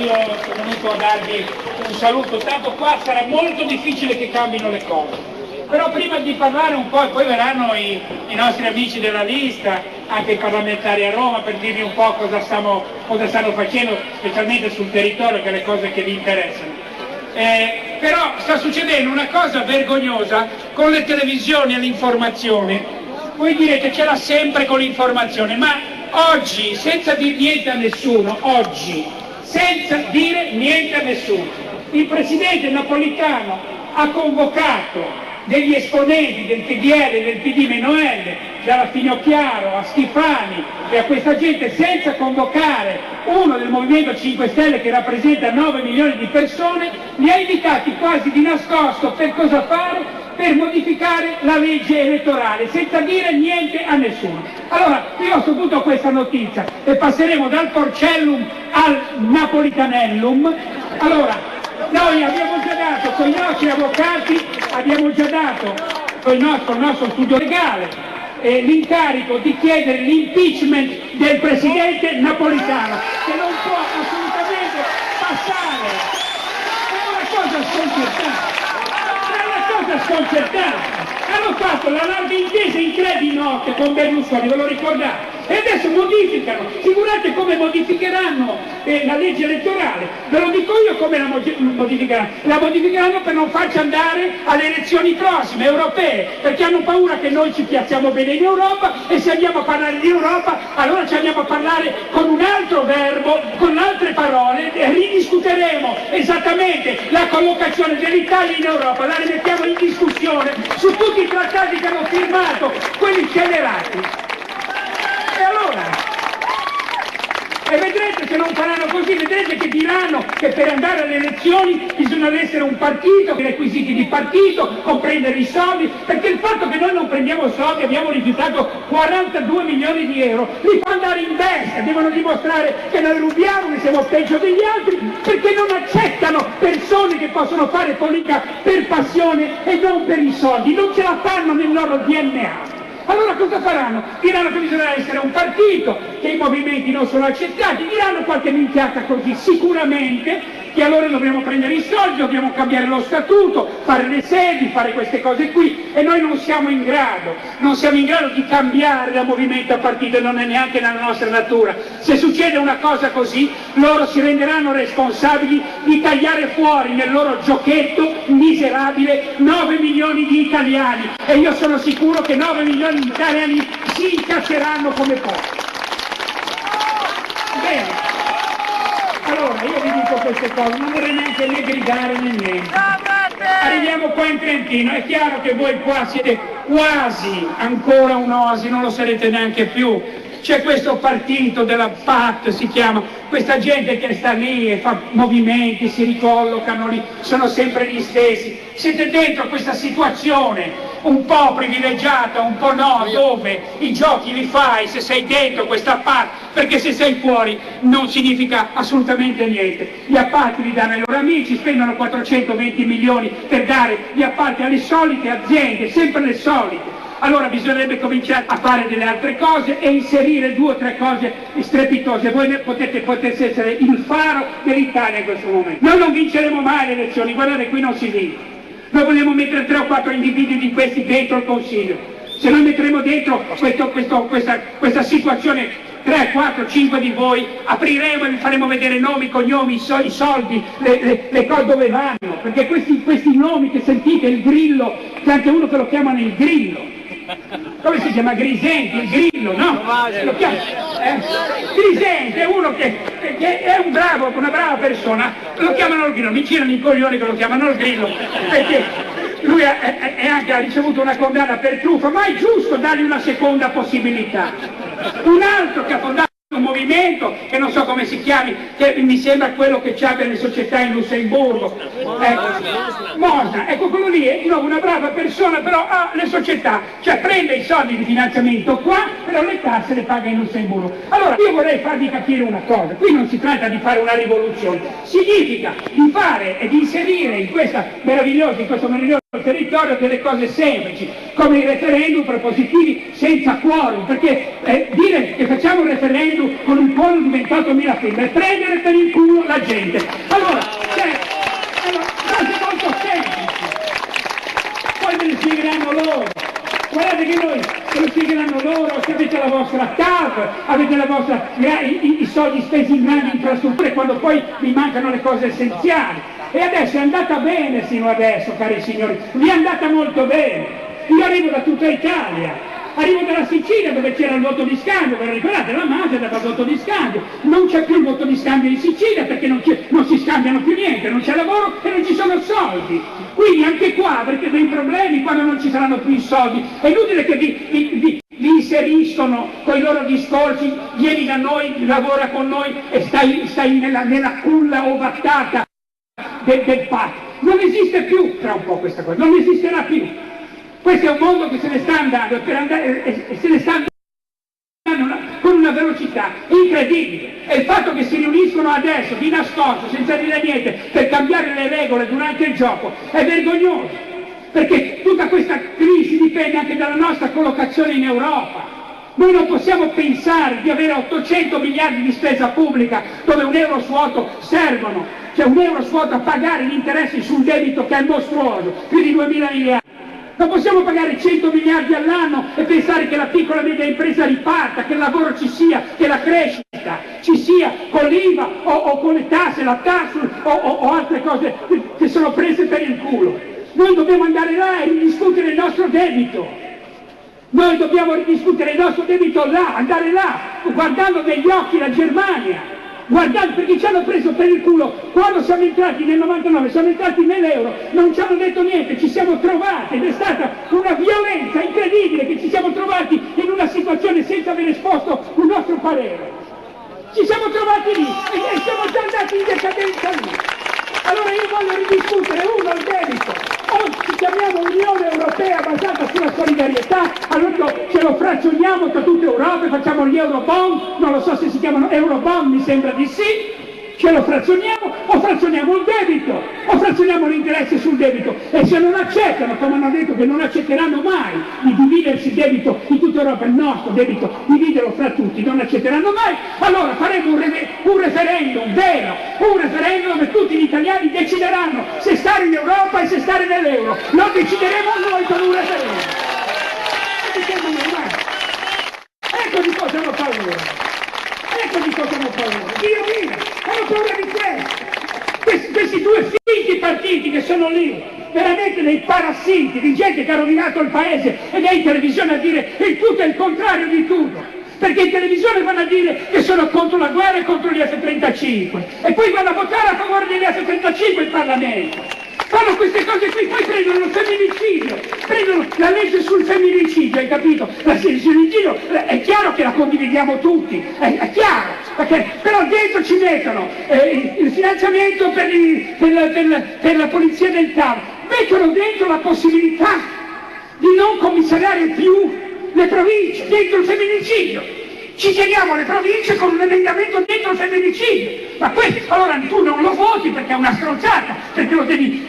sono venuto a darvi un saluto, tanto qua sarà molto difficile che cambino le cose. Però prima di parlare un po', e poi verranno i nostri amici della lista, anche i parlamentari a Roma, per dirvi un po' cosa stanno facendo, specialmente sul territorio, che è le cose che vi interessano. Però sta succedendo una cosa vergognosa con le televisioni e l'informazione. Voi direte ce l'ha sempre con l'informazione, ma oggi, senza dire niente a nessuno, il presidente Napolitano ha convocato degli esponenti del PDL, del PD-L, dalla Finocchiaro a Schifani e a questa gente, senza convocare uno del Movimento 5 Stelle che rappresenta 9 milioni di persone, li ha invitati quasi di nascosto per cosa fare? Per modificare la legge elettorale, senza dire niente a nessuno. Allora, io ho saputo questa notizia e passeremo dal Porcellum al Napolitanellum. Allora, noi abbiamo già dato con i nostri avvocati, con il nostro studio legale, l'incarico di chiedere l'impeachment del presidente Napolitano, che non può assolutamente passare. È una cosa sconcertante. Hanno fatto la larga intesa in 3 di notte con Berlusconi, ve lo ricordate? E adesso modificano, figurate come modificheranno la legge elettorale, ve lo dico io come la modificheranno. La modificheranno per non farci andare alle elezioni prossime, europee, perché hanno paura che noi ci piazziamo bene in Europa e se andiamo a parlare di Europa allora ci andiamo a parlare con un altro verbo, con altre parole, e ridiscuteremo esattamente la collocazione dell'Italia in Europa, la rimettiamo in discussione su tutti i trattati che hanno firmato, quelli scellerati. E allora? E vedrete se non faranno così, vedrete che diranno che per andare alle elezioni bisogna essere un partito, i requisiti di partito, comprendere i soldi, perché il fatto che noi non prendiamo soldi, abbiamo rifiutato 42 milioni di euro, li fa andare in bestia, devono dimostrare che noi rubiamo, che siamo peggio degli altri, perché non accettano persone che possono fare politica per passione e non per i soldi, non ce la fanno nel loro DNA. Allora cosa faranno? Diranno che bisogna essere un partito, che i movimenti non sono accettati, diranno qualche minchiata così, sicuramente che allora dobbiamo prendere i soldi, dobbiamo cambiare lo statuto, fare le sedi, fare queste cose qui, e noi non siamo in grado di cambiare da movimento a partito, non è neanche nella nostra natura. Se succede una cosa così, loro si renderanno responsabili di tagliare fuori nel loro giochetto miserabile 9 milioni di italiani, e io sono sicuro che 9 milioni di italiani si incazzeranno come pochi. Bene. Allora, io vi dico queste cose, non vorrei neanche né gridare né niente. Arriviamo qua in Trentino, è chiaro che voi qua siete quasi ancora un'oasi, non lo sarete neanche più. C'è questo partito della PAT, si chiama, questa gente che sta lì e fa movimenti, si ricollocano lì, sono sempre gli stessi. Siete dentro questa situazione un po' privilegiata, un po' no, dove i giochi li fai se sei dentro questa PAT, perché se sei fuori non significa assolutamente niente. Gli appalti li danno ai loro amici, spendono 420 milioni per dare gli appalti alle solite aziende, sempre le solite. Allora bisognerebbe cominciare a fare delle altre cose e inserire 2 o 3 cose strepitose. Voi potete essere il faro dell'Italia in questo momento. Noi non vinceremo mai le elezioni, guardate, qui non si vince. Noi vogliamo mettere 3 o 4 individui di questi dentro il Consiglio. Se noi metteremo dentro questa situazione 3, 4, 5 di voi, apriremo e vi faremo vedere nomi, cognomi, i soldi, le cose dove vanno, perché questi nomi che sentite, il Grillo, c'è anche uno che lo chiamano il Grillo. Come si chiama? Grisenti, il Grillo, no? Lo chiamano, Grisenti è uno che è una brava persona, lo chiamano il Grillo, mi girano i coglioni che lo chiamano il Grillo, perché lui ha ricevuto una condanna per truffa, ma è giusto dargli una seconda possibilità. Un altro che ha fondato un movimento, che non so come si chiami, che mi sembra quello che c'ha delle società in Lussemburgo, Mosna, ecco quello lì è di nuovo una brava persona, però ha le società, cioè prende i soldi di finanziamento qua, però le tasse le paga in Lussemburgo. Allora io vorrei farvi capire una cosa, qui non si tratta di fare una rivoluzione, significa di fare e di inserire in questo meraviglioso territorio delle cose semplici, come i referendum propositivi senza quorum, perché dire che facciamo un referendum con un quorum di 28.000 firme è prendere per il culo la gente. Allora, frase molto semplice, poi me le spiegheranno loro. Guardate che noi se lo spiegheranno loro, se avete la vostra TAV, avete la vostra, i soldi spesi in grandi infrastrutture, quando poi vi mancano le cose essenziali. E adesso è andata bene sino adesso, cari signori, vi è andata molto bene. Io arrivo da tutta Italia, arrivo dalla Sicilia dove c'era il voto di scambio, ve lo ricordate? La mafia dava il voto di scambio, non c'è più il voto di scambio in Sicilia perché non si scambiano più niente, non c'è lavoro e non ci sono soldi. Quindi anche qua avrete dei problemi quando non ci saranno più i soldi. È inutile che vi inseriscono con i loro discorsi, vieni da noi, lavora con noi e stai nella culla ovattata del patto. Non esiste più tra un po' questa cosa, non esisterà più. Questo è un mondo che se ne sta andando e se ne sta andando con una velocità incredibile. E il fatto che si riuniscono adesso, di nascosto, senza dire niente, per cambiare le regole durante il gioco, è vergognoso. Perché tutta questa crisi dipende anche dalla nostra collocazione in Europa. Noi non possiamo pensare di avere 800 miliardi di spesa pubblica dove un euro su 8 servono, cioè un euro su 8 a pagare gli interessi sul debito che è mostruoso, più di 2.000 miliardi. Non possiamo pagare 100 miliardi all'anno e pensare che la piccola e media impresa riparta, che il lavoro ci sia, che la crescita ci sia con l'IVA o con le tasse, la TARSU o altre cose che sono prese per il culo. Noi dobbiamo andare là e ridiscutere il nostro debito. Noi dobbiamo ridiscutere il nostro debito là, andare là, guardando negli occhi la Germania. Guardate, perché ci hanno preso per il culo quando siamo entrati nel 99, siamo entrati nell'euro, non ci hanno detto niente, ci siamo trovati ed è stata una violenza incredibile che ci siamo trovati in una situazione senza aver esposto un nostro parere. Ci siamo trovati lì e siamo già andati in decadenza lì. Allora io voglio ridiscutere il debito. O ci chiamiamo Unione Europea basata sulla solidarietà, allora ce lo frazioniamo tra tutta Europa e facciamo gli Eurobond, non lo so se si chiamano Eurobond, mi sembra di sì, ce lo frazioniamo o frazioniamo il debito, o frazioniamo l'interesse sul debito. E se non accettano, come hanno detto che non accetteranno mai di dividersi il debito in tutta Europa, il nostro debito, dividerlo fra tutti, non accetteranno mai, allora faremo un referendum vero, un referendum dove tutti gli italiani decideranno se stare in Europa e se stare nell'euro. Lo decideremo noi con un referendum. Ecco di cosa hanno paura. Ecco di cosa hanno paura. Dio mio, hanno paura di questo. Questi due finti partiti che sono lì, veramente dei parassiti, di gente che ha rovinato il paese ed è in televisione a dire il tutto e il contrario di tutto. Perché in televisione vanno a dire che sono contro la guerra e contro gli F-35 e poi vanno a votare a favore degli F-35 in Parlamento. Fanno queste cose qui, poi prendono il femminicidio, prendono la legge sul femminicidio, hai capito? Il femminicidio è chiaro che la condividiamo tutti, è chiaro, perché, però dentro ci mettono il finanziamento per la polizia del TAV, mettono dentro la possibilità di non commissariare più le province, dentro il femminicidio. Ci chiediamo le province con un emendamento dentro il femminicidio, ma questo allora tu non lo voti perché è una stronzata, perché lo devi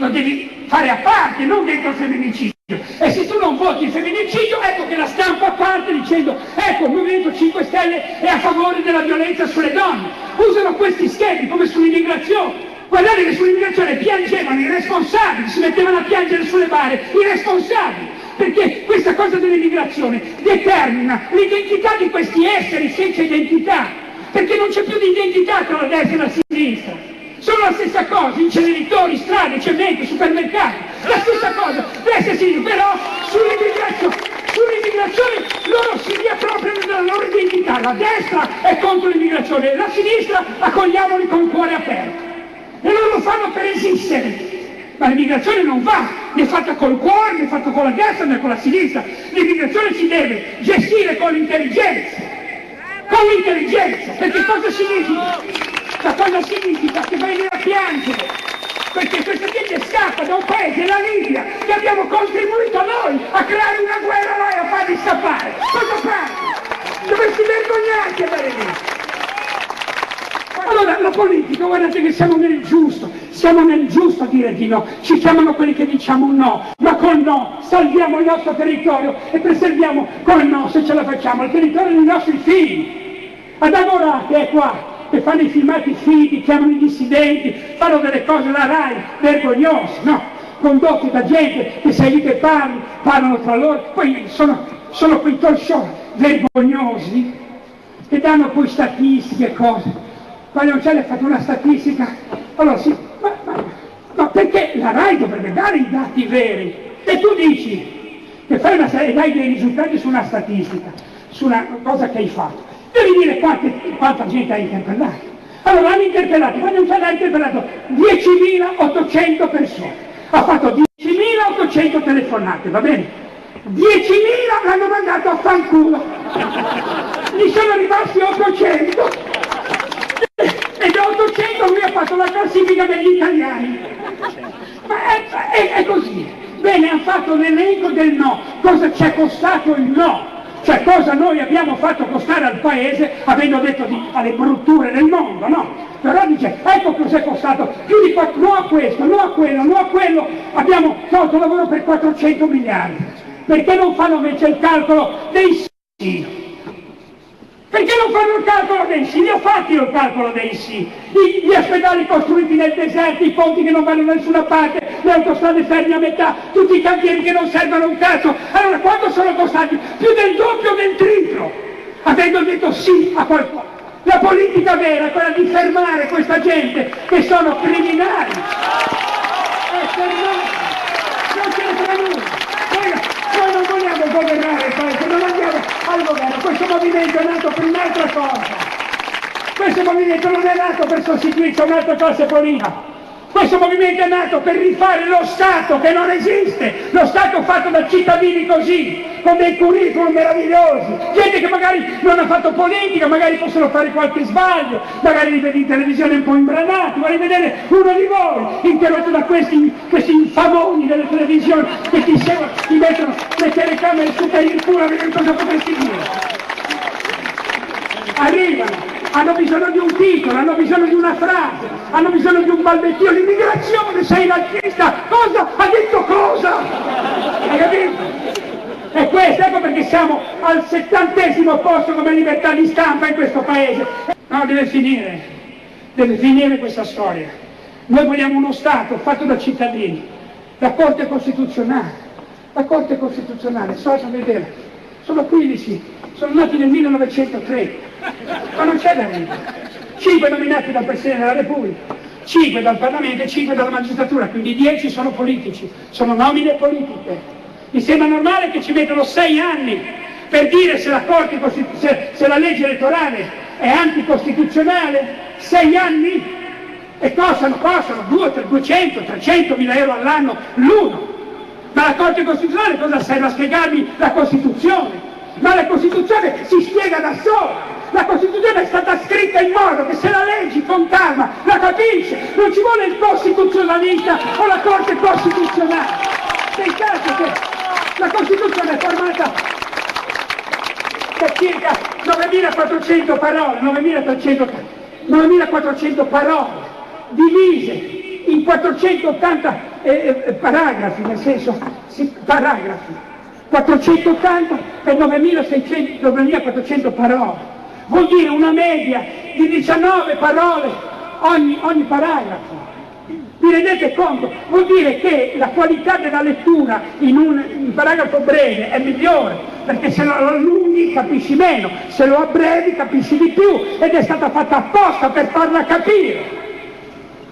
fare a parte, non dentro il femminicidio. E se tu non voti il femminicidio, ecco che la stampa a parte dicendo ecco il Movimento 5 Stelle è a favore della violenza sulle donne. Usano questi schemi come sull'immigrazione. Guardate che sull'immigrazione piangevano i responsabili, si mettevano a piangere sulle bare i responsabili. Perché questa cosa dell'immigrazione determina l'identità di questi esseri senza identità, perché non c'è più di identità tra la destra e la sinistra. Sono la stessa cosa, inceneritori, strade, cemento, supermercati, la stessa cosa, destra e sinistra, però sull'immigrazione loro si riappropriano della loro identità, la destra è contro l'immigrazione, la sinistra accogliamoli con il cuore aperto. E loro lo fanno per esistere. Ma l'immigrazione non va, né fatta col cuore, né fatta con la destra, né con la sinistra. L'immigrazione si deve gestire con l'intelligenza. Con l'intelligenza. Perché cosa significa? Ma cosa significa? Che viene a piangere. Perché questa gente scappa da un paese, la Libia, che abbiamo contribuito noi a creare una guerra là e a farli scappare. Cosa fate? Dovresti vergognarti a andare lì. Allora la politica, guardate che siamo nel giusto, siamo nel giusto a dire di no, ci chiamano quelli che diciamo no, ma col no salviamo il nostro territorio e preserviamo col no, se ce la facciamo, il territorio dei nostri figli. Ad Agorà, che è qua, che fanno i filmati fighi, chiamano i dissidenti, fanno delle cose la RAI vergognose, no? Condotti da gente che sei lì che parlano tra loro, poi sono quei talk show vergognosi che danno poi statistiche e cose. Paglioncelli ha fatto una statistica, allora sì, ma perché la RAI dovrebbe dare i dati veri? E tu dici che fai e dai dei risultati su una statistica, su una cosa che hai fatto. Devi dire quanta gente hai interpellato. Allora l'hanno interpellato, Paglioncelli ha interpellato 10.800 persone, ha fatto 10.800 telefonate, va bene? 10.000 l'hanno mandato a fanculo, gli sono rimasti 800 e da 800 lui ha fatto la classifica degli italiani. Ma è così. Bene, ha fatto l'elenco del no, cosa ci è costato il no? Cioè cosa noi abbiamo fatto costare al paese avendo detto alle brutture del mondo, no? Però dice, ecco cos'è costato, più di 4, no a questo, no a quello, no a quello, abbiamo tolto lavoro per 400 miliardi. Perché non fanno invece il calcolo dei sì? Perché non fanno il calcolo dei sì? Li ho fatti io il calcolo dei sì. Gli ospedali costruiti nel deserto, i ponti che non vanno da nessuna parte, le autostrade ferme a metà, tutti i cantieri che non servono un cazzo. Allora quanto sono costati? Più del doppio, del triplo, avendo detto sì a qualcosa. La politica vera è quella di fermare questa gente che sono criminali. E fermare. Non ce ne farà nulla. Noi non vogliamo governare il paese, non andiamo al governo, questo movimento è nato per un'altra cosa. Questo movimento non è nato per sostituirsi a un'altra classe politica. Questo movimento è nato per rifare lo Stato che non esiste, lo Stato fatto da cittadini così, con dei curriculum meravigliosi, gente che magari non ha fatto politica, magari possono fare qualche sbaglio, magari li vedi in televisione un po' imbranati, vuoi vedere uno di voi interrotto da questi infamoni delle televisioni che ti seguono, ti mettono le telecamere su per il culo a vedere cosa potresti dire. Arrivano. Hanno bisogno di un titolo, hanno bisogno di una frase, hanno bisogno di un balbettio, l'immigrazione, sei nazista, cosa? Ha detto cosa? Hai capito? E questo, ecco perché siamo al 70° posto come libertà di stampa in questo paese. No, deve finire questa storia. Noi vogliamo uno Stato fatto da cittadini, la Corte Costituzionale, so vedere, sono 15, sono nati nel 1903. Ma non c'è da ridere. 5 nominati dal Presidente della Repubblica, 5 dal Parlamento e 5 dalla magistratura, quindi 10 sono politici, sono nomine politiche. Mi sembra normale che ci mettano 6 anni per dire se la legge elettorale è anticostituzionale? 6 anni? E costano 200, 300 mila euro all'anno l'uno. Ma la Corte Costituzionale cosa serve a spiegarmi la Costituzione? Ma la Costituzione si spiega da sola. La Costituzione è stata scritta in modo che se la leggi con calma la capisce, non ci vuole il costituzionalista o la Corte Costituzionale. Pensate che la Costituzione è formata da circa 9.400 parole, 9.400 parole, divise in 480 paragrafi, nel senso, paragrafi, 480 per 9.400 parole. Vuol dire una media di 19 parole ogni paragrafo. Vi rendete conto? Vuol dire che la qualità della lettura in un paragrafo breve è migliore, perché se lo allunghi capisci meno, se lo abbrevi capisci di più, ed è stata fatta apposta per farla capire.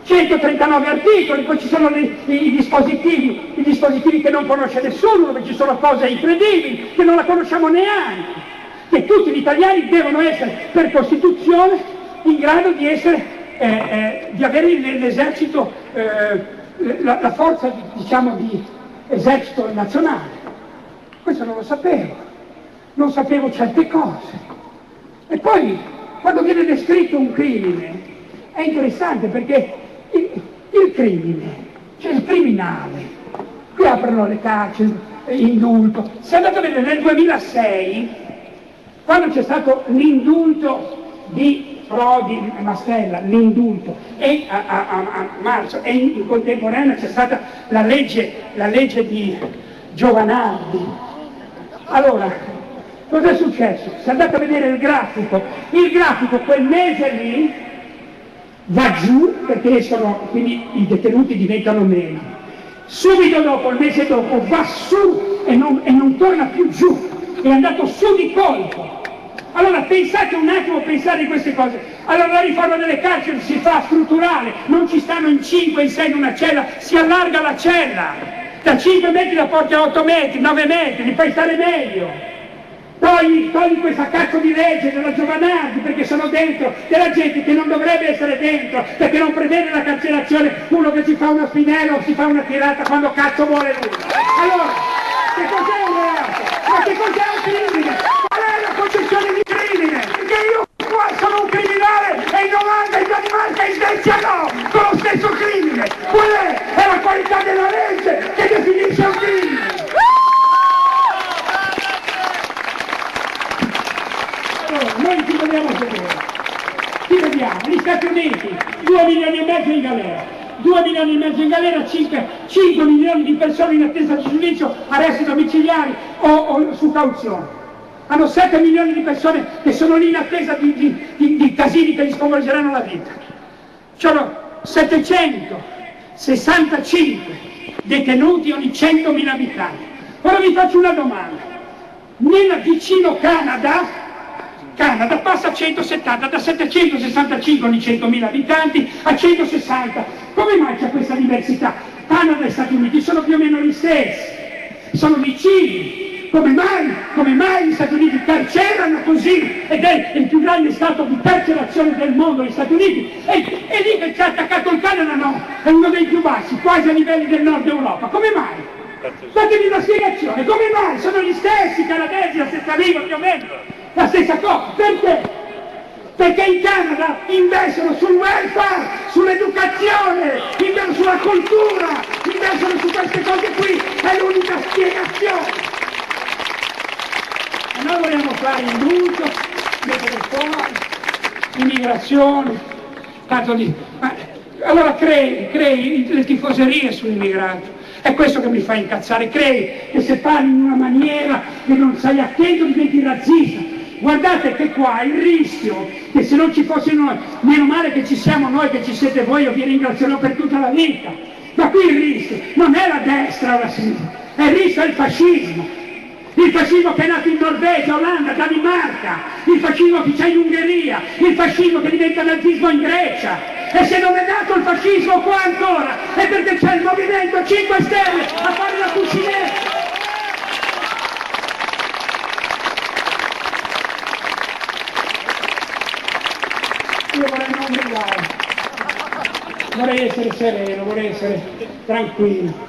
139 articoli, poi ci sono i dispositivi che non conosce nessuno, dove ci sono cose incredibili, che non la conosciamo neanche. Che tutti gli italiani devono essere per Costituzione in grado di avere l'esercito, la forza di esercito nazionale. Questo non lo sapevo, non sapevo certe cose. E poi quando viene descritto un crimine è interessante perché il crimine, cioè il criminale, qui aprono le carceri, indulto. Se andate a vedere nel 2006, quando c'è stato l'indulto di Prodi, Mastella, l'indulto, e a marzo, e in contemporanea c'è stata la legge di Giovanardi. Allora, cosa è successo? Se andate a vedere il grafico quel mese lì va giù perché quindi i detenuti diventano meno. Subito dopo, il mese dopo, va su e non torna più giù, è andato su di colpo. Allora pensate un attimo, pensate a queste cose. Allora la riforma delle carceri si fa strutturale, non ci stanno in 5, in 6 in una cella, si allarga la cella, da 5 metri la porti a 8 metri, 9 metri, li fai stare meglio. Togli questa cazzo di legge della Giovanardi, perché sono dentro della gente che non dovrebbe essere dentro, perché non prevede la carcerazione uno che si fa uno spinello o si fa una tirata quando cazzo vuole lui. Allora, che cos'è un reato? Ma che cos'è un crimine? Qual è la concezione di crimine? Perché io qua sono un criminale e in Olanda, in Danimarca e in Svezia no, con lo stesso crimine. Qual è? È la qualità della legge che definisce un crimine. Noi ci vogliamo vedere, ci vediamo, gli Stati Uniti, 2 milioni e mezzo in galera, 2 milioni e mezzo in galera, 5 milioni di persone in attesa di giudizio, arresti domiciliari o su cauzione. Hanno 7 milioni di persone che sono lì in attesa di casini che gli sconvolgeranno la vita. Sono 765 detenuti ogni 100.000 abitanti. Ora vi faccio una domanda. Nel vicino Canada passa a 170, da 765 ogni 100.000 abitanti a 160. Come mai c'è questa diversità? Canada e Stati Uniti sono più o meno gli stessi, sono vicini. Come mai gli Stati Uniti carcerano così? Ed è il più grande stato di carcerazione del mondo, gli Stati Uniti. E lì che ci ha attaccato il Canada no, è uno dei più bassi, quasi a livelli del nord Europa. Come mai? Datemi una spiegazione, come mai? Sono gli stessi canadesi, la stessa lingua più o meno, la stessa cosa. Perché? Perché in Canada investono sul welfare, sull'educazione, investono sulla cultura, investono su queste cose qui, è l'unica spiegazione. E noi vogliamo fare indulto, mettere fuori, immigrazione, tanto di... Allora crei le tifoserie sull'immigrato. È questo che mi fa incazzare, crei che se parli in una maniera che non stai attento diventi razzista. Guardate che qua il rischio, che se non ci fosse noi, meno male che ci siamo noi, che ci siete voi, io vi ringrazierò per tutta la vita, ma qui il rischio non è la destra o la sinistra, il rischio è il fascismo che è nato in Norvegia, Olanda, Danimarca, il fascismo che c'è in Ungheria, il fascismo che diventa nazismo in Grecia. E se non è nato il fascismo qua ancora, è perché c'è il Movimento 5 Stelle a fare la cucinetta. Io vorrei non brillare, vorrei essere sereno, vorrei essere tranquillo.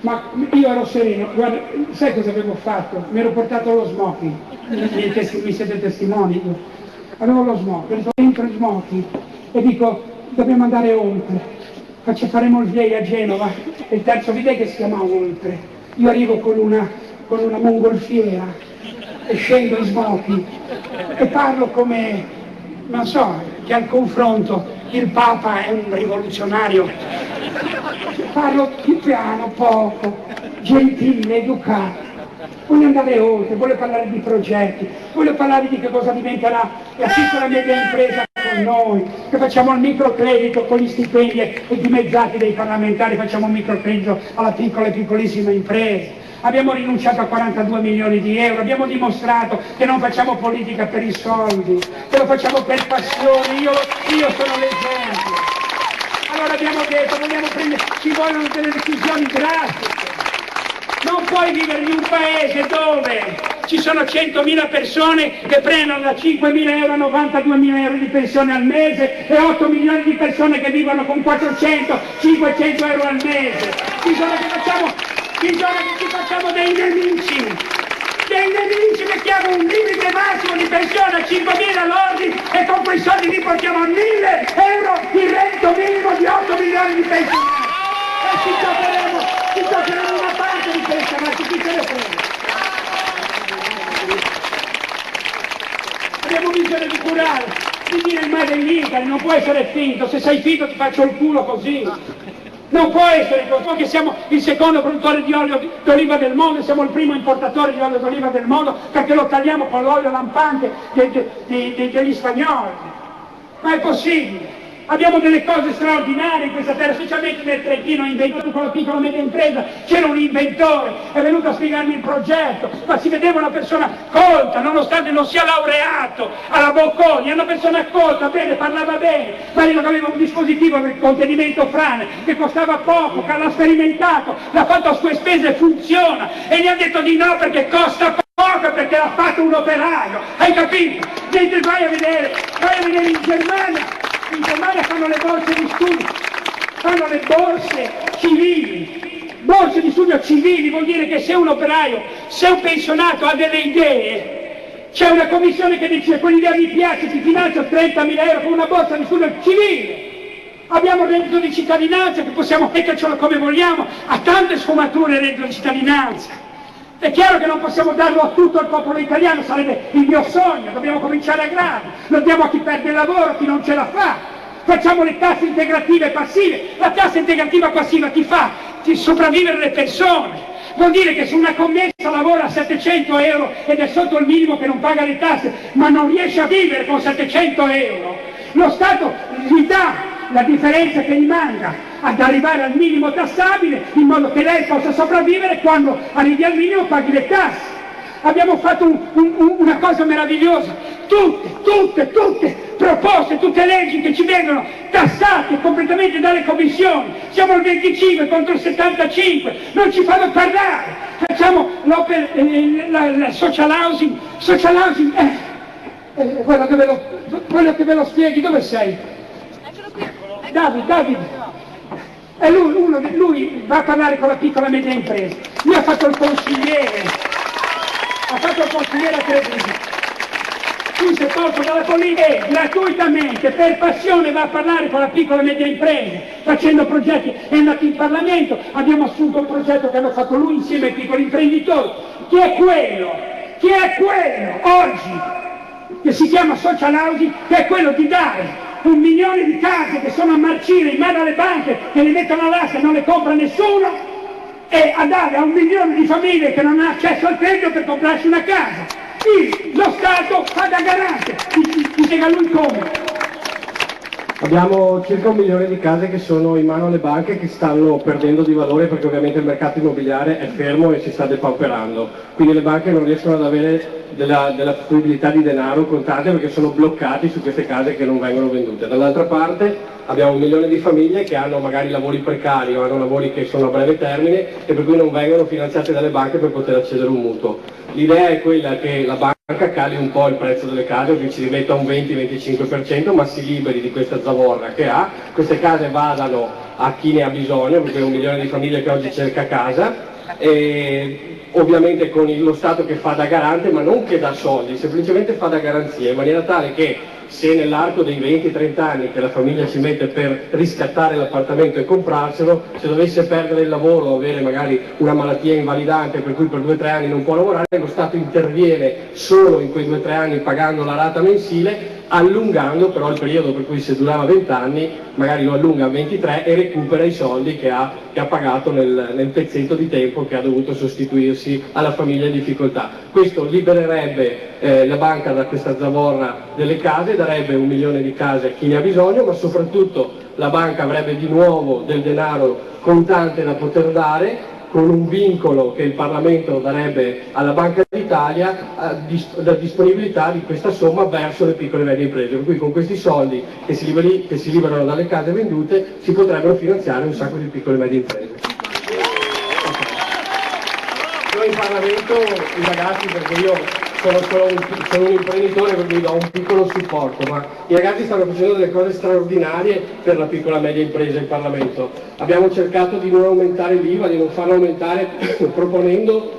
Ma io ero sereno, guarda, sai cosa avevo fatto? Mi ero portato lo smoking, mi siete testimoni, io avevo lo smoking, entro in smoking e dico dobbiamo andare oltre, faremo il VA a Genova, e il terzo video che si chiama Oltre. Io arrivo con una mongolfiera e scendo in smoking e parlo come, non so, che al confronto il Papa è un rivoluzionario. Parlo più piano, poco, gentile, educato. Voglio andare oltre, voglio parlare di progetti, voglio parlare di che cosa diventerà la piccola e media impresa con noi, che facciamo il microcredito con gli stipendi e dimezzati dei parlamentari, facciamo un microcredito alla piccola e piccolissima impresa. Abbiamo rinunciato a 42 milioni di euro, abbiamo dimostrato che non facciamo politica per i soldi, che lo facciamo per passione, io sono l'esempio. Allora abbiamo detto, ci vogliono delle decisioni drastiche. Non puoi vivere in un paese dove ci sono 100.000 persone che prendono da 5.000 euro a 92.000 euro di pensione al mese e 8 milioni di persone che vivono con 400-500 euro al mese. Bisogna che ci facciamo dei nemici, mettiamo un limite massimo di pensione a 5.000 lordi e con quei soldi li portiamo a 1.000 euro il reddito minimo di 8 milioni di pensionati. E ci giocheremo una parte di questa, ma chi se ne frega? Abbiamo bisogno di curare di dire il made in Italy, non può essere finto, se sei finto ti faccio il culo così. Non può essere così, che siamo il secondo produttore di olio d'oliva del mondo, siamo il primo importatore di olio d'oliva del mondo perché lo tagliamo con l'olio lampante degli spagnoli. Ma è possibile? Abbiamo delle cose straordinarie in questa terra, specialmente nel Trentino, inventato con la piccola e media impresa, c'era un inventore, è venuto a spiegarmi il progetto, ma si vedeva una persona colta, nonostante non sia laureato alla Bocconi, è una persona colta, bene, parlava bene, ma io aveva un dispositivo per contenimento frane, che costava poco, che l'ha sperimentato, l'ha fatto a sue spese e funziona, e gli ha detto di no perché costa poco, perché l'ha fatto un operaio, hai capito? Mentre vai a vedere in Germania fanno le borse di studio, fanno le borse civili. Borse di studio civili vuol dire che se un operaio, se un pensionato ha delle idee, c'è una commissione che dice quell'idea mi piace, ti finanzio 30.000 euro con una borsa di studio civile. Abbiamo il reddito di cittadinanza che possiamo mettercelo come vogliamo, ha tante sfumature il reddito di cittadinanza. È chiaro che non possiamo darlo a tutto il popolo italiano, sarebbe il mio sogno, dobbiamo cominciare a gradi, lo diamo a chi perde il lavoro, a chi non ce la fa, facciamo le tasse integrative passive, la tassa integrativa passiva ti fa sopravvivere le persone, vuol dire che se una commessa lavora a 700 euro ed è sotto il minimo che non paga le tasse, ma non riesce a vivere con 700 euro, lo Stato gli dà la differenza che gli manca ad arrivare al minimo tassabile in modo che lei possa sopravvivere, quando arrivi al minimo paghi le tasse. Abbiamo fatto una cosa meravigliosa, tutte proposte, tutte leggi che ci vengono tassate completamente dalle commissioni, siamo al 25 contro il 75, non ci fanno parlare, facciamo la social housing, quello che ve lo spieghi, dove sei? David, e lui va a parlare con la piccola e media impresa, lui ha fatto il consigliere a Treviso, lui si è tolto dalla politica e gratuitamente, per passione, va a parlare con la piccola e media impresa, facendo progetti, è andato in Parlamento, abbiamo assunto un progetto che hanno fatto lui insieme ai piccoli imprenditori, che è quello oggi, che si chiama social housing, che è quello di dare 1 milione di case che sono a marcire in mano alle banche, che le mettono all'asta e non le compra nessuno, e a dare a 1 milione di famiglie che non ha accesso al credito per comprarsi una casa. Lo Stato fa da garante, ti spiega lui come. Abbiamo circa 1 milione di case che sono in mano alle banche, che stanno perdendo di valore perché ovviamente il mercato immobiliare è fermo e si sta depauperando, quindi le banche non riescono ad avere della fruibilità di denaro contante perché sono bloccati su queste case che non vengono vendute. Dall'altra parte abbiamo 1 milione di famiglie che hanno magari lavori precari o hanno lavori che sono a breve termine e per cui non vengono finanziate dalle banche per poter accedere a un mutuo. L'idea è quella che la banca cali un po' il prezzo delle case, che ci rimetta un 20-25%, ma si liberi di questa zavorra che ha, queste case vadano a chi ne ha bisogno, perché è 1 milione di famiglie che oggi cerca casa, e ovviamente con lo Stato che fa da garante, ma non che dà soldi, semplicemente fa da garanzia, in maniera tale che se nell'arco dei 20-30 anni che la famiglia ci mette per riscattare l'appartamento e comprarselo, se dovesse perdere il lavoro o avere magari una malattia invalidante per cui per 2-3 anni non può lavorare, lo Stato interviene solo in quei 2-3 anni pagando la rata mensile, allungando però il periodo, per cui se durava 20 anni magari lo allunga a 23 e recupera i soldi che ha pagato nel pezzetto di tempo che ha dovuto sostituirsi alla famiglia in difficoltà. Questo libererebbe la banca da questa zavorra delle case, darebbe 1 milione di case a chi ne ha bisogno, ma soprattutto la banca avrebbe di nuovo del denaro contante da poter dare, con un vincolo che il Parlamento darebbe alla Banca d'Italia, la disponibilità di questa somma verso le piccole e medie imprese, per cui con questi soldi che si liberano dalle case vendute si potrebbero finanziare un sacco di piccole e medie imprese. Noi in Parlamento, i ragazzi, perché io sono un imprenditore per cui do un piccolo supporto, ma i ragazzi stanno facendo delle cose straordinarie per la piccola e media impresa in Parlamento. Abbiamo cercato di non aumentare l'IVA, di non farla aumentare proponendo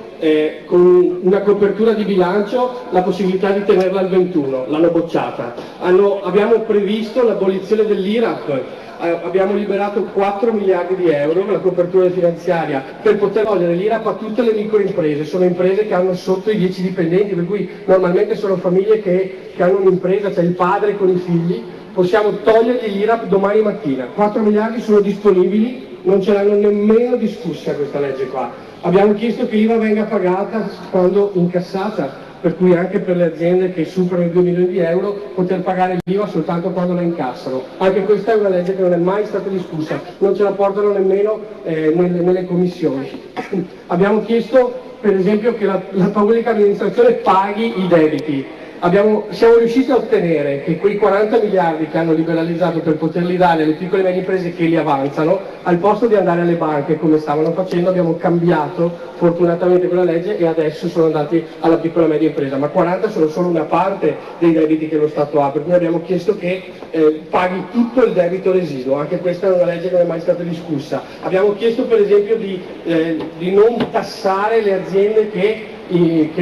con una copertura di bilancio la possibilità di tenerla al 21, l'hanno bocciata. Abbiamo previsto l'abolizione dell'IRAP, abbiamo liberato 4 miliardi di euro per la copertura finanziaria per poter togliere l'IRAP a tutte le microimprese. Sono imprese che hanno sotto i 10 dipendenti, per cui normalmente sono famiglie che hanno un'impresa, c'è il padre con i figli. Possiamo togliergli l'IRAP domani mattina. 4 miliardi sono disponibili, non ce l'hanno nemmeno discussa questa legge qua. Abbiamo chiesto che l'IVA venga pagata quando incassata, per cui anche per le aziende che superano i 2 milioni di euro poter pagare l'IVA soltanto quando la incassano. Anche questa è una legge che non è mai stata discussa, non ce la portano nemmeno nelle commissioni. Abbiamo chiesto per esempio che la pubblica amministrazione paghi i debiti. Siamo riusciti a ottenere che quei 40 miliardi che hanno liberalizzato per poterli dare alle piccole e medie imprese che li avanzano, al posto di andare alle banche come stavano facendo, abbiamo cambiato fortunatamente quella legge e adesso sono andati alla piccola e media impresa, ma 40 sono solo una parte dei debiti che lo Stato ha, per cui abbiamo chiesto che paghi tutto il debito residuo, anche questa è una legge che non è mai stata discussa. Abbiamo chiesto per esempio di non tassare le aziende che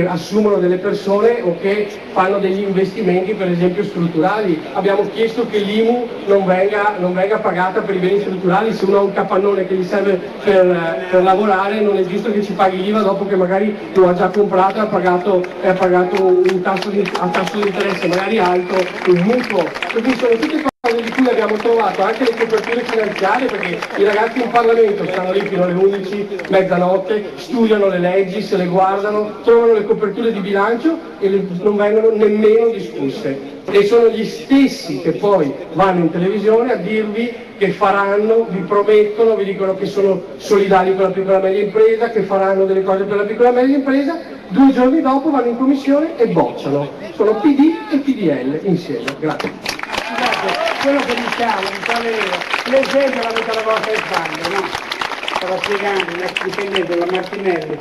assumono delle persone o che fanno degli investimenti per esempio strutturali. Abbiamo chiesto che l'IMU non venga pagata per i beni strutturali. Se uno ha un capannone che gli serve per lavorare, non è giusto che ci paghi l'IVA dopo che magari lo ha già comprato e ha pagato un tasso di interesse magari alto, un mutuo. Quindi sono tutte cose di cui abbiamo trovato anche le coperture finanziarie, perché i ragazzi in Parlamento stanno lì fino alle 11, mezzanotte, studiano le leggi, se le guardano, trovano le coperture di bilancio e non vengono nemmeno discusse. E sono gli stessi che poi vanno in televisione a dirvi che faranno, vi promettono, vi dicono che sono solidali per la piccola e media impresa, che faranno delle cose per la piccola e media impresa, 2 giorni dopo vanno in commissione e bocciano. Sono PD e PDL insieme. Grazie. Quello che diciamo, l'esempio l'avete alla vostra spalle, no? Stava spiegando un ex dipendente della Martinelli.